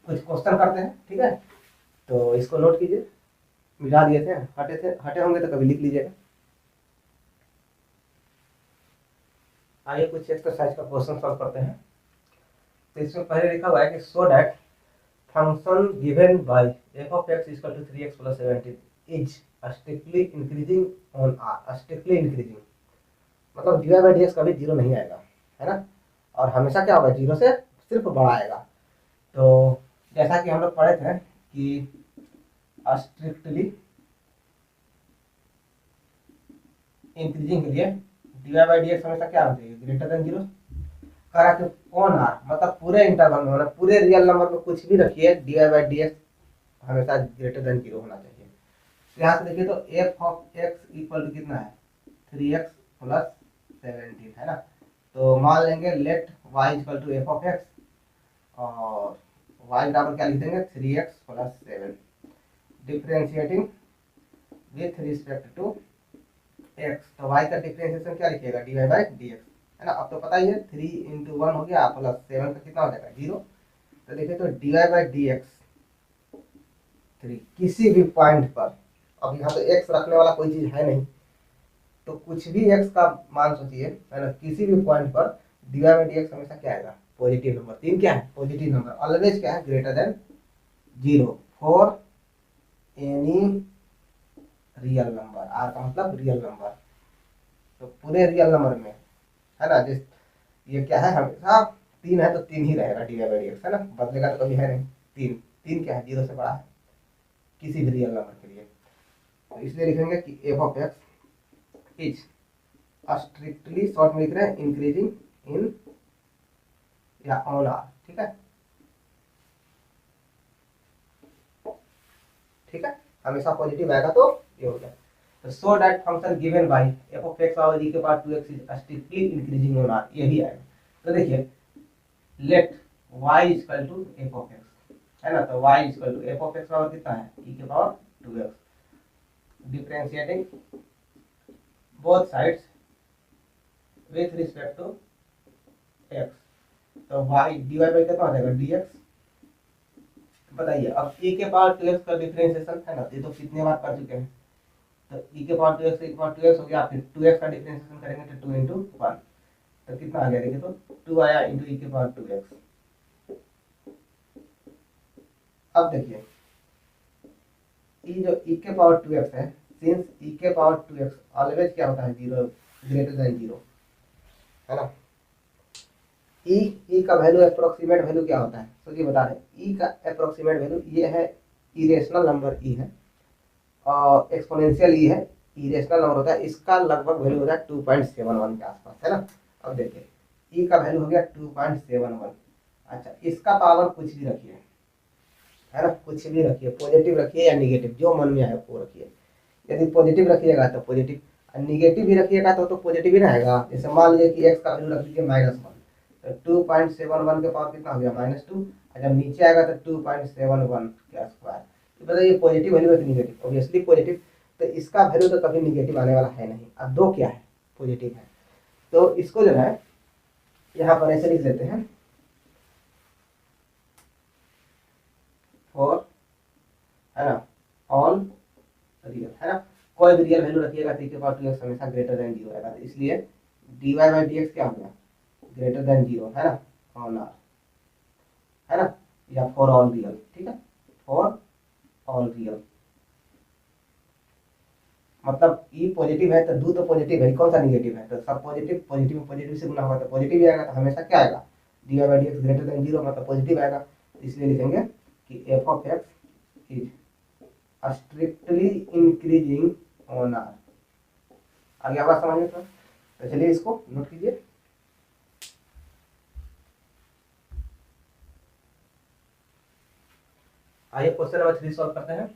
कुछ क्वेश्चन करते हैं, ठीक है। तो इसको नोट कीजिए, मिला दिए थे, हटे होंगे तो कभी लिख लीजिएगा। आइए कुछ एक्सरसाइज का क्वेश्चन सॉल्व करते हैं। तो इसमें पहले लिखा हुआ है कि so that function given by f of x equal to 3x plus 17 is strictly increasing on r, strictly increasing मतलब dy बाई dx कभी जीरो नहीं आएगा, है ना। और हमेशा क्या होगा, जीरो से सिर्फ बड़ा आएगा। तो जैसा कि हम लोग पढ़े थे कि स्ट्रिक्टली इंक्रीजिंग के लिए dy बाई dx हमेशा क्या होना चाहिए, ग्रेटर देन जीरो। करा कि कौन आर मतलब पूरे इंटरवल में, मतलब पूरे रियल नंबर में कुछ भी रखिए, dy बाई dx हमेशा ग्रेटर देन जीरो होना चाहिए। तो यहाँ से देखिए तो f of x equal to कितना है, 3x प्लस 17, है ना। तो मान लेंगे let y equal to f of x, और y बराबर क्या लिख देंगे, 3x plus 7, differentiating with respect to x। तो y का डिफ्रेंशिएशन क्या लिखिएगा, dy बाई dx, है ना। अब तो पता ही है 3 इंटू 1 हो गया प्लस 7 का कितना हो जाएगा, 0। तो देखिए तो dy बाई dx 3 किसी भी पॉइंट पर, अब यहाँ तो x रखने वाला कोई चीज है नहीं, तो कुछ भी x का मान सोचिए, है ना, किसी भी पॉइंट पर dy बाई dx हमेशा क्या आएगा, पॉजिटिव नंबर। 3 क्या है, पॉजिटिव नंबर, ऑलवेज क्या है, greater than zero for any real number. R का मतलब रियल नंबर, तो पूरे रियल नंबर में, है ना। जिस ये क्या है, हमेशा 3 है तो 3 ही रहेगा dy बाई dx, है ना, बदलेगा तो कभी है नहीं। 3 क्या है, जीरो से बड़ा है किसी भी रियल नंबर के लिए। तो इसलिए लिखेंगे कि f of x is strictly, short में लिख रहे हैं, इंक्रीजिंग इन या ऑन आर, ठीक है, ठीक है, हमेशा पॉजिटिव आएगा तो ये हो गया। तो so that function given by f of x और e के power 2x is strictly increasing on R, यही आएगा। तो देखिए let y equal to f of x, है ना। तो y equal to f of x बराबर कितना है, e के power 2x, differentiating both sides with respect to x। तो y dy बाई कितना हो जाएगा, dx। बताइए अब e के पावर 2x का डिफरेंशिएशन, है ना, ये तो कितने बार कर चुके हैं। तो e के पावर 2x एक बार 2x हो गया, फिर 2x का डिफरेंशिएशन करेंगे तो 2 इंटू 1, तो कितना आ गया, देखिए तो 2 आया इंटू e के पावर 2x। अब देखिए e जो e के पावर 2x है, सिंस e के पावर 2x ऑलवेज क्या होता है, जीरो, ग्रेटर देन जीरो, है ना। e का वैल्यू अप्रोक्सीमेट वैल्यू क्या होता है, सोचिए बता रहे, e का अप्रोक्सीमेट वैल्यू ये है, इरेशनल नंबर e है, और एक्सपोनेंशियल e है, इरेशनल नंबर होता है, इसका लगभग वैल्यू होता है 2.71 के आसपास, है ना। अब देखिए e का वैल्यू हो गया 2.71। अच्छा, इसका पावर कुछ भी रखिए, है ना, कुछ भी रखिए, पॉजिटिव रखिए या निगेटिव, जो मन में आए वो रखिए। यदि पॉजिटिव रखिएगा तो पॉजिटिव, और निगेटिव भी रखिएगा तो पॉजिटिव ही रहेगा। जैसे मान लीजिए कि x का वैल्यू रख दीजिए -1, तो 2.71 के पावर कितना हो गया, -2, और जब नीचे आएगा तो 2.71 के स्क्वायर। तो बताइए पॉजिटिव वैल्यू है कि निगेटिव, ऑब्वियसली पॉजिटिव। तो इसका वैल्यू तो कभी निगेटिव आने वाला है नहीं। अब दो क्या है, पॉजिटिव है। तो इसको जो है यहाँ पर ऐसे लिख देते हैं, फॉर, है ना, ऑल रियल, है ना, कोई भी रियल वैल्यू रखिएगा तो e⁻2x हमेशा ग्रेटर देन 0 आएगा, तो इसलिए dy/dx क्या हो गया, ग्रेटर देन 0, है ना, ऑन आर, है ना, या फॉर ऑल रियल, ठीक है, फॉर ऑल रियल। मतलब ई पॉजिटिव है तो दू तो पॉजिटिव है, कौन सा निगेटिव है, तो सब पॉजिटिव, पॉजिटिव पॉजिटिव से गुना होगा तो पॉजिटिव ही आएगा, तो हमेशा क्या आएगा, dy/dx ग्रेटर देन 0 मतलब पॉजिटिव आएगा, इसलिए लिखेंगे कि f(x) is strictly increasing on R. आगे बात समझ में, तो चलिए इसको नोट कीजिए। आइए क्वेश्चन नंबर 3 सॉल्व करते हैं।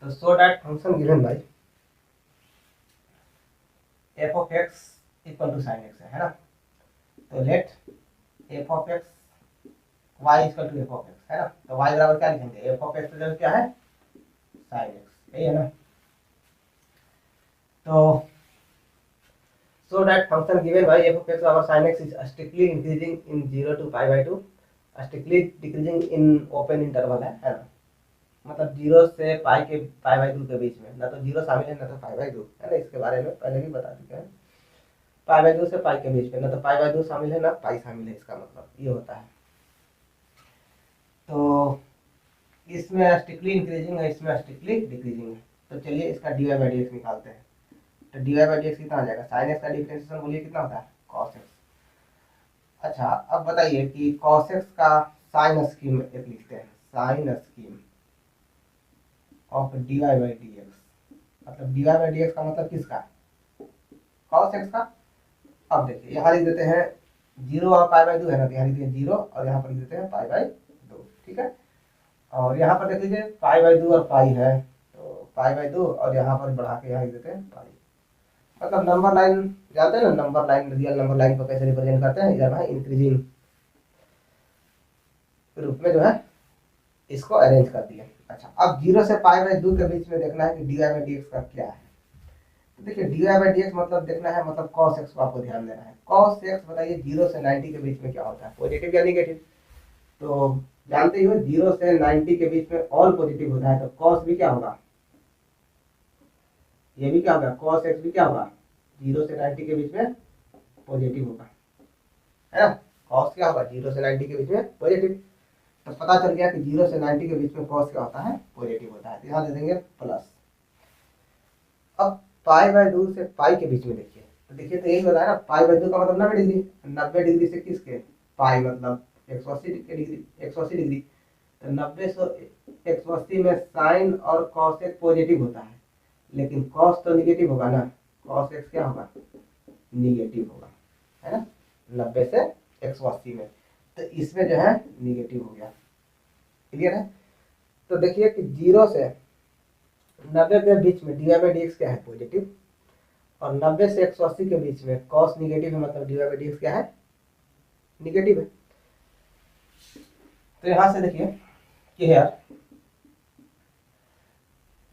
तो so that function given by f(x) equal to sin x है ना, तो late f(x) y equal to f(x) है ना, तो y बराबर क्या लिखेंगे, f(x) का क्या है, sin x, यही है ना। तो so that function given by f(x) over sin x is strictly increasing in 0 to π/2, strictly decreasing in open interval है ना, मतलब 0 से π/2 के बीच में, ना तो 0 शामिल है ना तो π/2, है ना, इसके बारे में पहले भी बता चुके हैं, π/2 से π के बीच में, ना तो π/2 शामिल है ना π शामिल है, इसका मतलब ये होता है। तो इसमें स्ट्रिक्टली इंक्रीजिंग है, इसमें स्ट्रिक्टली डिक्रीजिंग है, तो चलिए इसका dy/dx निकालते हैं। तो dy/dx कितना आ जाएगा, sin x का डिफरेंशिएशन बोलिए कितना होता है, cos x। अच्छा अब बताइए कि cos x का साइन स्कीम एक लिखते हैं, साइन स्कीम ऑफ dy/dx, मतलब dy/dx का मतलब किसका, cos x का। अब देखिए यहाँ लिख देते हैं 0 और π/2 है ना, तो यहाँ लिख देते 0 और यहाँ पर लिख देते हैं π/2, ठीक है, और यहाँ पर देख लीजिए π/2 और पाई है, तो π/2 और यहाँ पर बढ़ा के यहाँ लिख देते हैं पाई, मतलब नंबर लाइन जानते हैं ना, number line, real number line को कैसे रिप्रेजेंट करते हैं, इधर है इंक्रीजिंग रूप में जो है इसको अरेंज कर दिया। अच्छा अब 0 से π/2 के बीच में देखना है कि dy/dx का क्या है, तो देखिए dy/dx मतलब देखना है, मतलब cos x को आपको ध्यान देना है। cos x बताइए 0 से 90 के बीच में क्या होता है, पॉजिटिव या नेगेटिव, तो जानते ही हो 0 से 90 के बीच में ऑल पॉजिटिव होता है, तो cos भी क्या होगा, ये भी क्या होगा, cos x भी क्या होगा, 0 से 90 के बीच में पॉजिटिव होगा, है ना, cos क्या होगा 0 से 90 के बीच में पॉजिटिव। तो पता चल गया कि 0 से 90 के बीच में cos क्या होता है, पॉजिटिव होता है, तो यहाँ दे देंगे प्लस। अब π/2 से पाई के बीच में देखिए, तो देखिए तो यही बताया ना, π/2 का मतलब 90 डिग्री, 90 डिग्री से किसके, पाई मतलब 180 डिग्री, 180 डिग्री, तो 90 से 180 में साइन और cos x पॉजिटिव होता है, लेकिन cos तो निगेटिव होगा ना, cos x क्या होगा, निगेटिव होगा, है ना, 90 से 180 में, तो इसमें जो है निगेटिव हो गया, क्लियर है। तो देखिए कि 0 से 90 के बीच में dy/dx क्या है, पॉजिटिव, और 90 से 180 के बीच में cos निगेटिव है, मतलब dy/dx क्या है, निगेटिव है। तो यहां से देखिए कि है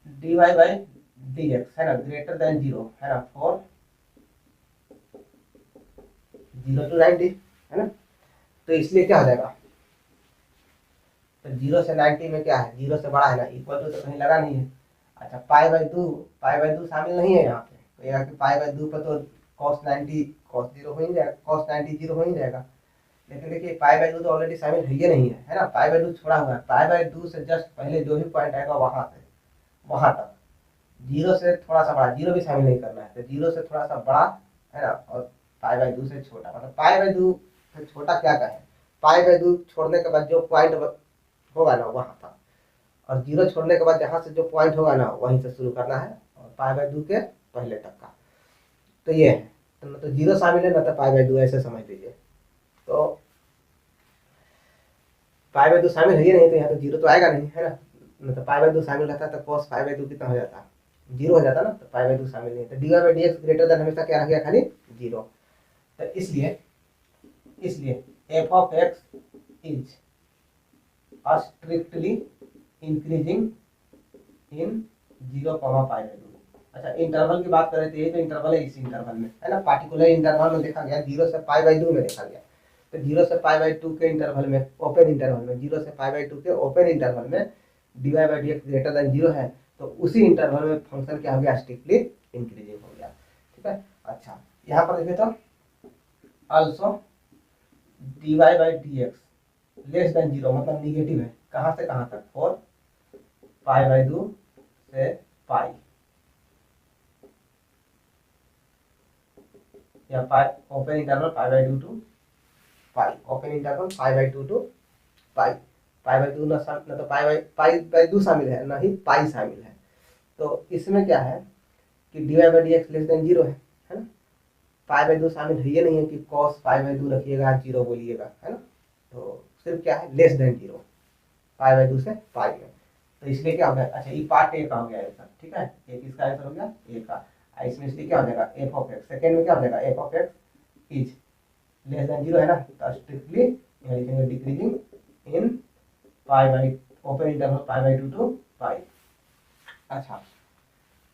dy/dx है ना ग्रेटर देन 0 है ना, फॉर 0 to 90 है ना, तो इसलिए क्या हो जाएगा, तो 0 से 90 में क्या है, 0 से बड़ा है ना, इक्वल टू तो कहीं लगा नहीं है। अच्छा π/2 शामिल नहीं है यहाँ पे, तो यहाँ पे π/2 पर तो cos 90 cos 0 हो ही जाएगा, cos 90 0 हो ही जाएगा, लेकिन देखिए π/2 तो ऑलरेडी शामिल है नहीं है ना, π/2 छोड़ा हुआ है, π/2 से जस्ट पहले जो भी पॉइंट आएगा वहां से वहां तक, 0 से थोड़ा सा बड़ा, 0 भी शामिल नहीं करना है, तो 0 से थोड़ा सा बड़ा है ना, और π/2 से छोटा, मतलब π/2 से छोटा क्या कहें, π/2 छोड़ने के बाद जो पॉइंट होगा ना वहां था, और 0 छोड़ने के बाद जहां से जो पॉइंट होगा ना वहीं से शुरू करना है, और π/2 के पहले तक का, तो ये है, तो न तो 0 शामिल है ना तो π/2, ऐसे समझ लीजिए। तो π/2 शामिल है ही नहीं, तो यहाँ तो 0 तो आएगा नहीं, है ना, न तो π/2 शामिल रहता तो cos π/2 कितना हो जाता, 0 हो जाता ना, तो π/2 शामिल नहीं, तो dy/dx ग्रेटर देन हमेशा क्या रह गया, खाली 0। तो इसलिए f(x) is strictly increasing in 0, π/2। अच्छा इंटरवल की बात करें तो ये जो इंटरवल है, इस इंटरवल में है ना, पार्टिकुलर इंटरवल में देखा गया, 0 से π/2 में देखा गया, तो 0 से π/2 के इंटरवल में, ओपन इंटरवल में, 0 से π/2 के ओपन इंटरवल में dy/dx ग्रेटर देन 0 है, तो उसी इंटरवल में फंक्शन क्या हो गया, स्ट्रिक्टली इंक्रीजिंग हो गया। ठीक है। अच्छा यहाँ पर देखिए तो also dy by D X less than zero, मतलब निगेटिव है, कहाँ से कहाँ तक, और पाई बाई 2 से पाई, या pi open interval pi by 2 to pi, open interval pi by 2 to pi, pi by 2 ना तो पाई बाई 2 शामिल है, ना ही पाई शामिल है। तो इसमें क्या है कि D Y by D X less than zero है ना, पाई बाई 2 शामिल है, ये नहीं है कि कॉस पाई बाई 2 रखिएगा जीरो बोलिएगा, है ना। तो सिर्फ क्या है, less than zero, pi by 2 से पाई में। तो इसलिए क्या हो गया, अच्छा ये पार्ट ए का हो गया आंसर। ठीक है, ए किसका आंसर हो गया, ए का। इसमें इसलिए क्या हो जाएगा, एफ ऑफ एक्स, सेकेंड में क्या हो जाएगा, f of x is less than zero है ना, तो स्ट्रिक्टली यहाँ लिखेंगे decreasing in pi by open interval pi by 2 to pi. अच्छा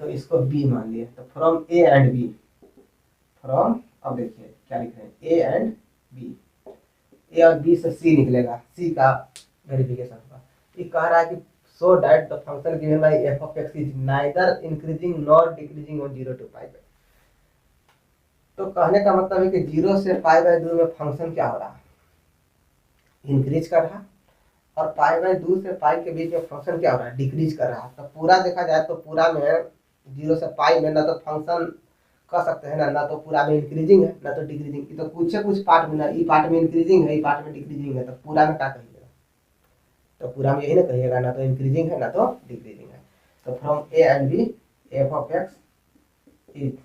तो इसको बी मान लिया, तो from A and B, from, अब देखिए क्या लिख रहे हैं, ए एंड बी, ए और बी से सी निकलेगा, सी का वेरिफिकेशन होगा। ये कह रहा है कि so that the function given by F of x is neither increasing nor decreasing on 0 to pi by. तो कहने का मतलब है कि 0 से पाई बाई 2 में फंक्शन क्या हो रहा है, इंक्रीज कर रहा है, और पाई बाई 2 से पाई के बीच में फंक्शन क्या हो रहा है, डिक्रीज कर रहा है। तो पूरा देखा जाए तो पूरा में 0 से पाई में ना तो फंक्शन कह सकते हैं ना तो पूरा में इंक्रीजिंग है ना तो डिक्रीजिंग, तो कुछ पार्ट में ना, ई पार्ट में इंक्रीजिंग है, ई पार्ट में डिक्रीजिंग है, तो पूरा में क्या कहिएगा, तो पूरा में यही ना कहिएगा, ना तो इंक्रीजिंग है ना तो डिक्रीजिंग है। तो from A and B f of x is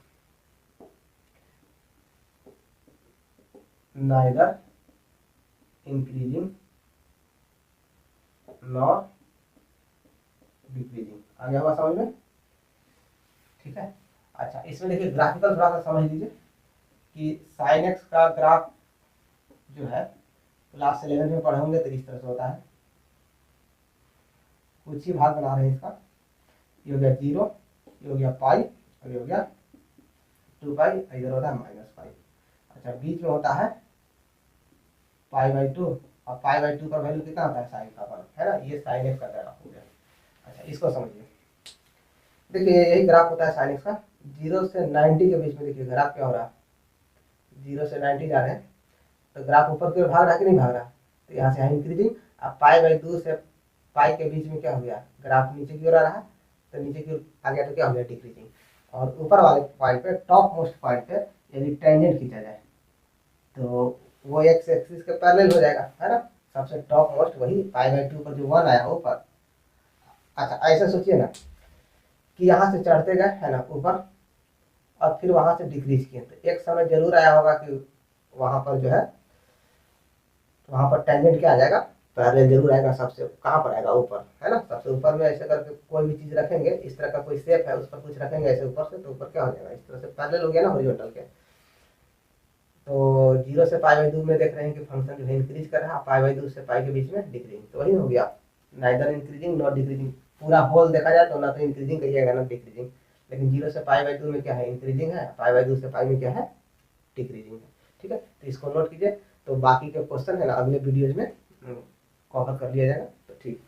neither increasing nor decreasing. आ गया हुआ समझ में, ठीक है। अच्छा इसमें देखिए ग्राफिकल थोड़ा सा समझ लीजिए कि साइन एक्स का ग्राफ जो है क्लास 11 में पढ़े होंगे तो इस तरह से होता है, कुछ ही भाग बना रहे हैं इसका, ये हो गया 0, ये हो गया पाई, और ये हो गया 2 पाई, इधर होता है माइनस पाई। अच्छा बीच में होता है पाई बाई 2, और पाई बाई 2 का वैल्यू कितना होता है, साइन का वन, है ना, ये साइन एक्स का ग्राफ हो गया। अच्छा इसको समझिए, देखिए यही ग्राफ होता है साइन एक्स का, 0 से 90 के बीच में देखिए ग्राफ क्या हो रहा है, 0 से 90 जा रहे हैं, तो ग्राफ ऊपर की ओर भाग रहा है कि नहीं भाग रहा, तो यहाँ से यहाँ इंक्रीजिंग। अब पाई बाई 2 से पाई के बीच में क्या हो गया, ग्राफ नीचे की ओर आ रहा है, तो नीचे की ओर आ गया तो क्या हो गया, डिक्रीजिंग। और ऊपर वाले पॉइंट पे, टॉप मोस्ट पॉइंट पे यदि टेंजेंट खींचा जाए तो वो एक्स एक्सिस के पैरेलल हो जाएगा, है ना, सबसे टॉप मोस्ट वही पाई बाई 2 पर जो 1 आया ऊपर। अच्छा ऐसा सोचिए ना कि यहाँ से चढ़ते गए है ना ऊपर, और फिर वहां से डिक्रीज किए, तो एक समय जरूर आया होगा कि वहां पर जो है, वहां पर टेंजेंट क्या आ जाएगा, पैरेलल जरूर आएगा, सबसे कहाँ पर आएगा, ऊपर, है ना, सबसे ऊपर में ऐसे करके कोई भी चीज रखेंगे, इस तरह का कोई शेप है उस पर कुछ रखेंगे ऐसे ऊपर से, तो ऊपर क्या हो जाएगा, इस तरह से पैरेलल हो गया ना हॉरिजॉन्टल के। तो 0 से पाई बाई 2 में देख रहे हैं कि फंक्शन जो है इंक्रीज कर रहा है, पाई बाई 2 से पाई के बीच में डिक्रीजिंग, तो वही हो गया नाइदर इंक्रीजिंग नॉट डिक्रीजिंग। पूरा होल देखा जाए तो ना तो इंक्रीजिंग कहिएगा ना डिक्रीजिंग, लेकिन 0 से पाई बाई 2 में क्या है, इंक्रीजिंग है, पाई बाई 2 से पाई में क्या है, डिक्रीजिंग है। ठीक है, तो इसको नोट कीजिए, तो बाकी के क्वेश्चन है ना अगले वीडियोज में कवर कर लिया जाएगा, तो ठीक।